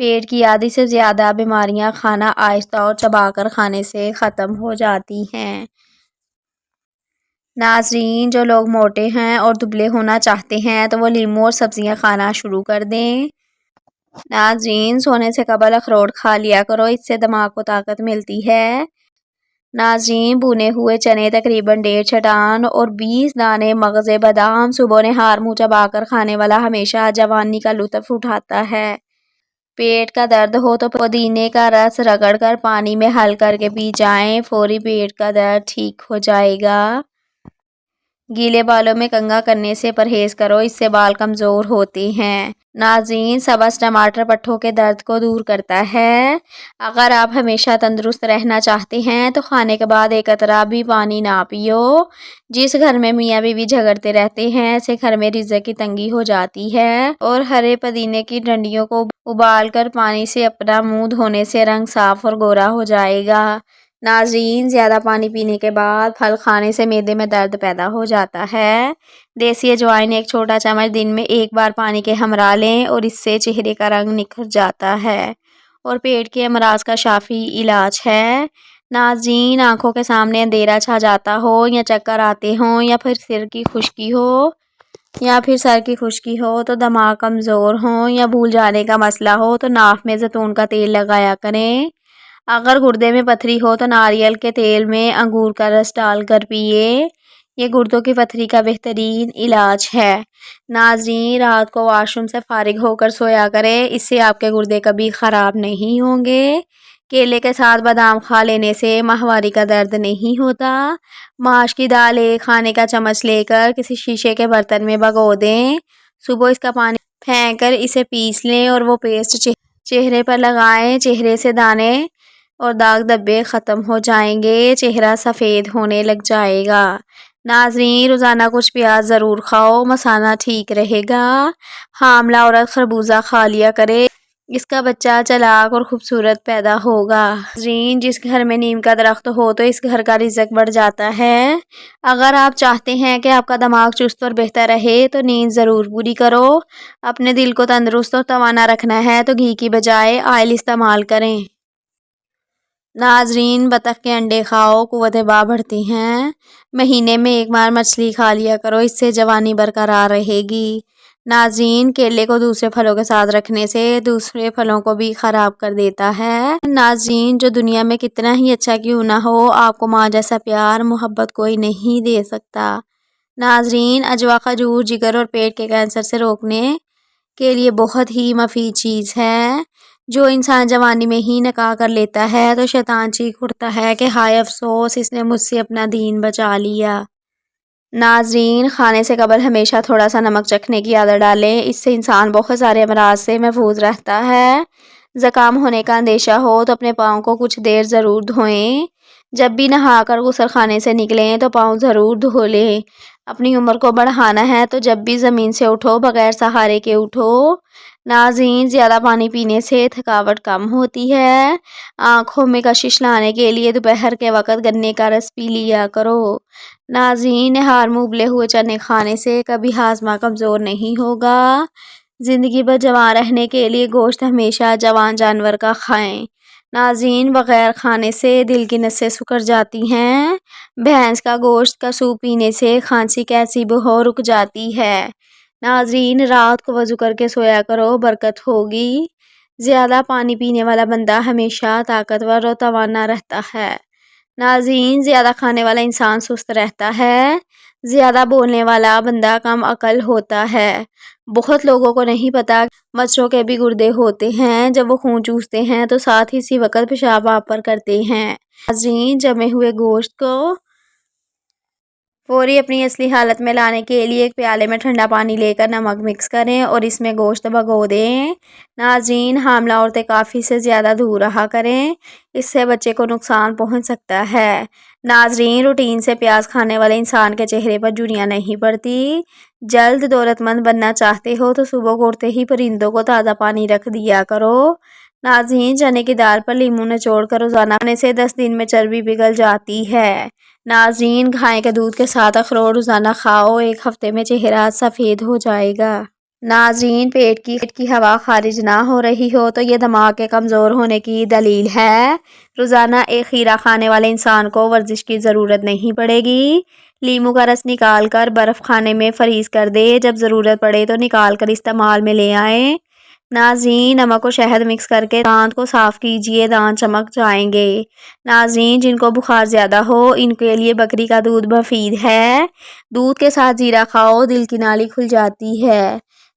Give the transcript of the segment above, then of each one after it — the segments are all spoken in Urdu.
پیٹ کی آدھی سے زیادہ بیماریاں کھانا آہستہ اور چبا کر کھانے سے ختم ہو جاتی ہیں۔ ناظرین، جو لوگ موٹے ہیں اور دبلے ہونا چاہتے ہیں تو وہ لیموں اور سبزیاں کھانا شروع کر دیں۔ ناظرین، سونے سے قبل اخروٹ کھا لیا کرو، اس سے دماغ کو طاقت ملتی ہے۔ ناظرین، بھنے ہوئے چنے تقریباً 1.5 چٹان اور 20 دانے مغز بادام صبح نہار منہ چبا کر کھانے والا ہمیشہ جوانی کا لطف اٹھاتا ہے۔ پیٹ کا درد ہو تو پودینے کا رس رگڑ کر پانی میں حل کر کے پی جائیں، فوری پیٹ کا درد ٹھیک ہو جائے گا۔ گیلے بالوں میں کنگھا کرنے سے پرہیز کرو، اس سے بال کمزور ہوتے ہیں۔ ناظرین، سبز ٹماٹر پٹھوں کے درد کو دور کرتا ہے۔ اگر آپ ہمیشہ تندرست رہنا چاہتے ہیں تو کھانے کے بعد ایک قطرہ بھی پانی نہ پیو۔ جس گھر میں میاں بیوی جھگڑتے رہتے ہیں ایسے گھر میں رزق کی تنگی ہو جاتی ہے۔ اور ہرے پودینے کی ڈنڈیوں کو ابال کر پانی سے اپنا منہ دھونے سے رنگ صاف اور گورا ہو جائے گا۔ ناظرین، زیادہ پانی پینے کے بعد پھل کھانے سے معدے میں درد پیدا ہو جاتا ہے۔ دیسی اجوائن 1 چھوٹا چمچ دن میں 1 بار پانی کے ہمراہ لیں اور اس سے چہرے کا رنگ نکھر جاتا ہے اور پیٹ کے امراض کا شافی علاج ہے۔ ناظرین، آنکھوں کے سامنے اندھیرا چھا جاتا ہو یا چکر آتے ہوں یا پھر سر کی خشکی ہو تو دماغ کمزور ہو یا بھول جانے کا مسئلہ ہو تو ناک میں زیتون کا تیل لگایا کریں۔ اگر گردے میں پتھری ہو تو ناریل کے تیل میں انگور کا رس ڈال کر پیئے، یہ گردوں کی پتھری کا بہترین علاج ہے۔ ناظرین، رات کو واش روم سے فارغ ہو کر سویا کریں، اس سے آپ کے گردے کبھی خراب نہیں ہوں گے۔ کیلے کے ساتھ بادام کھا لینے سے ماہواری کا درد نہیں ہوتا۔ ماش کی دال 1 کھانے کا چمچ لے کر کسی شیشے کے برتن میں بھگو دیں، صبح اس کا پانی پھینک کر اسے پیس لیں اور وہ پیسٹ چہرے پر لگائیں، چہرے سے دانے اور داغ دھبے ختم ہو جائیں گے، چہرہ سفید ہونے لگ جائے گا۔ ناظرین، روزانہ کچھ پیاز ضرور کھاؤ، مثانہ ٹھیک رہے گا۔ حاملہ عورت خربوزہ کھا لیا کرے، اس کا بچہ چالاک اور خوبصورت پیدا ہوگا۔ ناظرین، جس گھر میں نیم کا درخت ہو تو اس گھر کا رزق بڑھ جاتا ہے۔ اگر آپ چاہتے ہیں کہ آپ کا دماغ چست اور بہتر رہے تو نیند ضرور پوری کرو۔ اپنے دل کو تندرست اور توانا رکھنا ہے تو گھی کی بجائے آئل استعمال کریں۔ ناظرین، بطخ کے انڈے کھاؤ، قوت باہ بڑھتی ہیں۔ مہینے میں 1 بار مچھلی کھا لیا کرو، اس سے جوانی برقرار رہے گی۔ ناظرین، کیلے کو دوسرے پھلوں کے ساتھ رکھنے سے دوسرے پھلوں کو بھی خراب کر دیتا ہے۔ ناظرین، جو دنیا میں کتنا ہی اچھا کیوں نہ ہو، آپ کو ماں جیسا پیار محبت کوئی نہیں دے سکتا۔ ناظرین، اجوا کھجور جگر اور پیٹ کے کینسر سے روکنے کے لیے بہت ہی مفید چیز ہے۔ جو انسان جوانی میں ہی نکاح کر لیتا ہے تو شیطان چیخ اٹھتا ہے کہ ہائے افسوس، اس نے مجھ سے اپنا دین بچا لیا۔ ناظرین، کھانے سے قبل ہمیشہ تھوڑا سا نمک چکھنے کی عادت ڈالیں، اس سے انسان بہت سارے امراض سے محفوظ رہتا ہے۔ زکام ہونے کا اندیشہ ہو تو اپنے پاؤں کو کچھ دیر ضرور دھوئیں۔ جب بھی نہا کر غسل خانے سے نکلیں تو پاؤں ضرور دھو لیں۔ اپنی عمر کو بڑھانا ہے تو جب بھی زمین سے اٹھو بغیر سہارے کے اٹھو۔ ناظرین، زیادہ پانی پینے سے تھکاوٹ کم ہوتی ہے۔ آنکھوں میں کشش لانے کے لیے دوپہر کے وقت گنے کا رس پی لیا کرو۔ ناظرین، نہار منہ ابلے ہوئے چنے کھانے سے کبھی ہاضمہ کمزور نہیں ہوگا۔ زندگی بھر جوان رہنے کے لیے گوشت ہمیشہ جوان جانور کا کھائیں۔ ناظرین، بغیر کھانے سے دل کی نسیں سکڑ جاتی ہیں۔ بھینس کا گوشت کا سوپ پینے سے کھانسی کیسی بھی ہو رک جاتی ہے۔ ناظرین، رات کو وضو کر کے سویا کرو، برکت ہوگی۔ زیادہ پانی پینے والا بندہ ہمیشہ طاقتور اور توانا رہتا ہے۔ ناظرین، زیادہ کھانے والا انسان سست رہتا ہے۔ زیادہ بولنے والا بندہ کم عقل ہوتا ہے۔ بہت لوگوں کو نہیں پتا مچھروں کے بھی گردے ہوتے ہیں، جب وہ خون چوستے ہیں تو ساتھ ہی اسی وقت پیشاب آپ پر کرتے ہیں۔ ناظرین، جمے ہوئے گوشت کو فوری اپنی اصلی حالت میں لانے کے لیے ایک پیالے میں ٹھنڈا پانی لے کر نمک مکس کریں اور اس میں گوشت بھگو دیں۔ ناظرین، حاملہ عورتیں کافی سے زیادہ دور رہا کریں، اس سے بچے کو نقصان پہنچ سکتا ہے۔ ناظرین، روٹین سے پیاز کھانے والے انسان کے چہرے پر جھریاں نہیں پڑتی۔ جلد دولت مند بننا چاہتے ہو تو صبح کو اٹھتے ہی پرندوں کو تازہ پانی رکھ دیا کرو۔ ناظرین، چنے کی دال پر لیموں نچوڑ کر روزانہ کھانے سے 10 دن میں چربی پگھل جاتی ہے۔ ناظرین، گائے کے دودھ کے ساتھ اخروٹ روزانہ کھاؤ، 1 ہفتے میں چہرہ سفید ہو جائے گا۔ ناظرین، پیٹ کی ہوا خارج نہ ہو رہی ہو تو یہ دماغ کے کمزور ہونے کی دلیل ہے۔ روزانہ ایک کھیرا کھانے والے انسان کو ورزش کی ضرورت نہیں پڑے گی۔ لیموں کا رس نکال کر برف خانے میں فریز کر دے، جب ضرورت پڑے تو نکال کر استعمال میں لے آئیں۔ ناظرین، نمک و شہد مکس کر کے دانت کو صاف کیجئے، دانت چمک جائیں گے۔ ناظرین، جن کو بخار زیادہ ہو ان کے لیے بکری کا دودھ مفید ہے۔ دودھ کے ساتھ زیرہ کھاؤ، دل کی نالی کھل جاتی ہے۔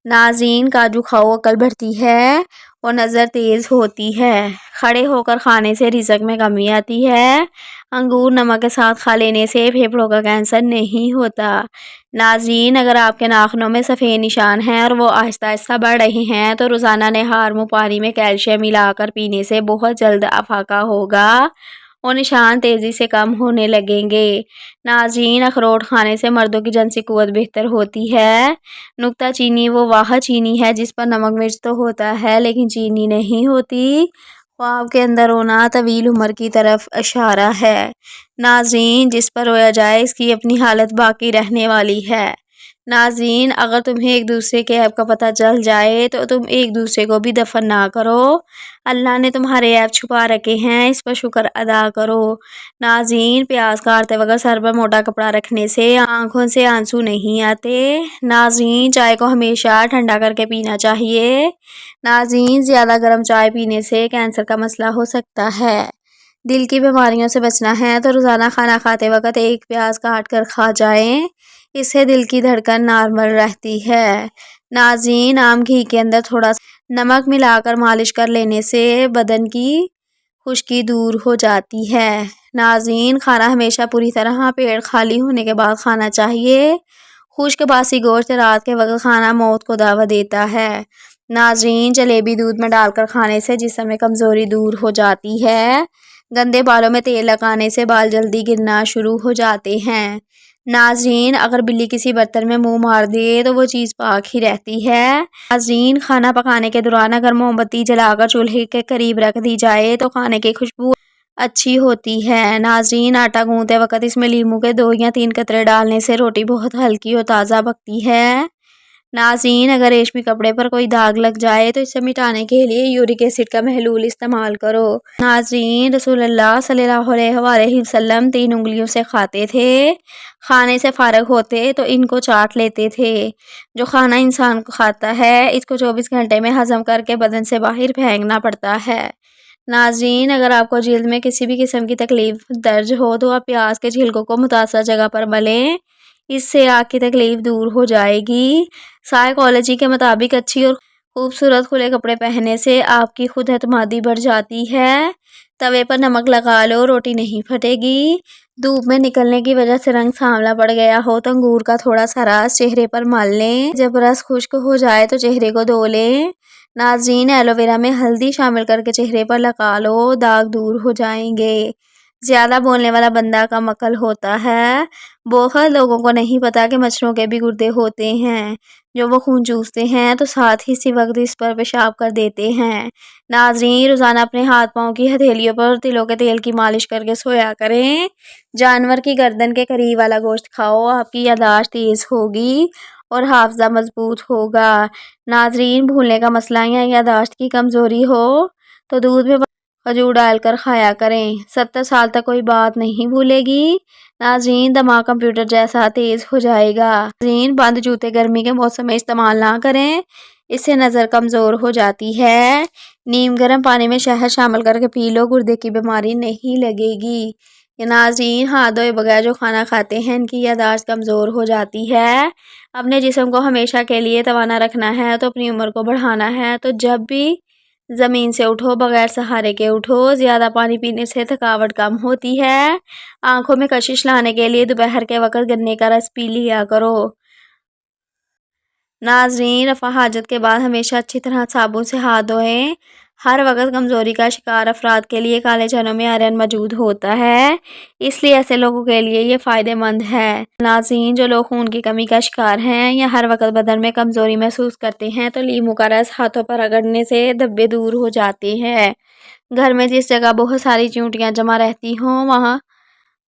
ناظرین، کاجو کھاؤ، عقل بڑھتی ہے اور نظر تیز ہوتی ہے۔ کھڑے ہو کر کھانے سے رزق میں کمی آتی ہے۔ انگور نمک کے ساتھ کھا لینے سے پھیپھڑوں کا کینسر نہیں ہوتا۔ ناظرین، اگر آپ کے ناخنوں میں سفید نشان ہیں اور وہ آہستہ آہستہ بڑھ رہے ہیں تو روزانہ نہار منہ پانی میں کیلشیم ملا کر پینے سے بہت جلد افاقہ ہوگا اور نشان تیزی سے کم ہونے لگیں گے۔ ناظرین، اخروٹ کھانے سے مردوں کی جنسی قوت بہتر ہوتی ہے۔ نکتہ چینی وہ واحد چینی ہے جس پر نمک مرچ تو ہوتا ہے لیکن چینی نہیں ہوتی۔ خواب کے اندر رونا طویل عمر کی طرف اشارہ ہے۔ ناظرین، جس پر رویا جائے اس کی اپنی حالت باقی رہنے والی ہے۔ ناظرین، اگر تمہیں ایک دوسرے کے عیب کا پتہ چل جائے تو تم ایک دوسرے کو بھی دفن نہ کرو۔ اللہ نے تمہارے عیب چھپا رکھے ہیں، اس پر شکر ادا کرو۔ ناظرین، پیاز کاٹتے وقت سر پر موٹا کپڑا رکھنے سے آنکھوں سے آنسو نہیں آتے۔ ناظرین، چائے کو ہمیشہ ٹھنڈا کر کے پینا چاہیے۔ ناظرین، زیادہ گرم چائے پینے سے کینسر کا مسئلہ ہو سکتا ہے۔ دل کی بیماریوں سے بچنا ہے تو روزانہ کھانا کھاتے وقت ایک پیاز کاٹ کر کھا جائیں، اس سے دل کی دھڑکن نارمل رہتی ہے۔ ناظرین، عام گھی کے اندر تھوڑا سا نمک ملا کر مالش کر لینے سے بدن کی خشکی دور ہو جاتی ہے۔ ناظرین، کھانا ہمیشہ پوری طرح پیٹ خالی ہونے کے بعد کھانا چاہیے۔ خشک باسی گوشت رات کے وقت کھانا موت کو دعوت دیتا ہے۔ ناظرین، جلیبی دودھ میں ڈال کر کھانے سے جسم میں کمزوری دور ہو جاتی ہے۔ گندے بالوں میں تیل لگانے سے بال جلدی گرنا شروع ہو جاتے ہیں۔ ناظرین، اگر بلی کسی برتن میں منہ مار دے تو وہ چیز پاک ہی رہتی ہے۔ ناظرین، کھانا پکانے کے دوران اگر موم بتی جلا کر چولہے کے قریب رکھ دی جائے تو کھانے کی خوشبو اچھی ہوتی ہے۔ ناظرین، آٹا گوندتے وقت اس میں لیموں کے 2 یا 3 قطرے ڈالنے سے روٹی بہت ہلکی اور تازہ پکتی ہے۔ ناظرین، اگر ریشمی کپڑے پر کوئی داغ لگ جائے تو اسے مٹانے کے لیے یورک ایسڈ کا محلول استعمال کرو۔ ناظرین، رسول اللہ صلی اللہ علیہ وآلہ وسلم 3 انگلیوں سے کھاتے تھے۔ کھانے سے فارغ ہوتے تو ان کو چاٹ لیتے تھے۔ جو کھانا انسان کھاتا ہے اس کو 24 گھنٹے میں ہضم کر کے بدن سے باہر پھینکنا پڑتا ہے۔ ناظرین، اگر آپ کو جلد میں کسی بھی قسم کی تکلیف درج ہو تو آپ پیاز کے چھلکوں کو متاثرہ جگہ پر ملیں، اس سے آگ کی تکلیف دور ہو جائے گی۔ سائیکالوجی کے مطابق اچھی اور خوبصورت کھلے کپڑے پہننے سے آپ کی خود اعتمادی بڑھ جاتی ہے۔ توے پر نمک لگا لو، روٹی نہیں پھٹے گی۔ دھوپ میں نکلنے کی وجہ سے رنگ سانولا پڑ گیا ہو تو انگور کا تھوڑا سا رس چہرے پر مل لیں، جب رس خشک ہو جائے تو چہرے کو دھو لیں۔ ناظرین، ایلو ویرا میں ہلدی شامل کر کے چہرے پر لگا لو، داغ دور ہو جائیں گے۔ زیادہ بولنے والا بندہ کم عقل ہوتا ہے۔ بہت لوگوں کو نہیں پتا کہ مچھروں کے بھی گردے ہوتے ہیں جو وہ خون چوستے ہیں تو ساتھ ہی اسی وقت اس پر پیشاب کر دیتے ہیں۔ ناظرین، روزانہ اپنے ہاتھ پاؤں کی ہتھیلیوں پر تلوں کے تیل کی مالش کر کے سویا کریں۔ جانور کی گردن کے قریب والا گوشت کھاؤ، آپ کی یادداشت تیز ہوگی اور حافظہ مضبوط ہوگا۔ ناظرین، بھولنے کا مسئلہ یا یادداشت کی کمزوری ہو تو دودھ میں کھجور ڈال کر کھایا کریں، 70 سال تک کوئی بات نہیں بھولے گی۔ ناظرین، دماغ کمپیوٹر جیسا تیز ہو جائے گا۔ ناظرین، بند جوتے گرمی کے موسم میں استعمال نہ کریں، اس سے نظر کمزور ہو جاتی ہے۔ نیم گرم پانی میں شہد شامل کر کے پی لو، گردے کی بیماری نہیں لگے گی۔ ناظرین، ہاتھ دھوئے بغیر جو کھانا کھاتے ہیں ان کی یادداشت کمزور ہو جاتی ہے۔ اپنے جسم کو ہمیشہ کے لیے توانا رکھنا ہے تو اپنی عمر کو بڑھانا ہے تو جب بھی زمین سے اٹھو بغیر سہارے کے اٹھو۔ زیادہ پانی پینے سے تھکاوٹ کم ہوتی ہے۔ آنکھوں میں کشش لانے کے لیے دوپہر کے وقت گنے کا رس پی لیا کرو۔ ناظرین، رفع حاجت کے بعد ہمیشہ اچھی طرح صابن سے ہاتھ دھوئیں۔ ہر وقت کمزوری کا شکار افراد کے لیے کالے چنوں میں آئرن موجود ہوتا ہے، اس لیے ایسے لوگوں کے لیے یہ فائدہ مند ہے۔ ناظرین، جو لوگ خون کی کمی کا شکار ہیں یا ہر وقت بدن میں کمزوری محسوس کرتے ہیں تو لیموں کا رس ہاتھوں پر رگڑنے سے دھبے دور ہو جاتے ہیں۔ گھر میں جس جگہ بہت ساری چیونٹیاں جمع رہتی ہوں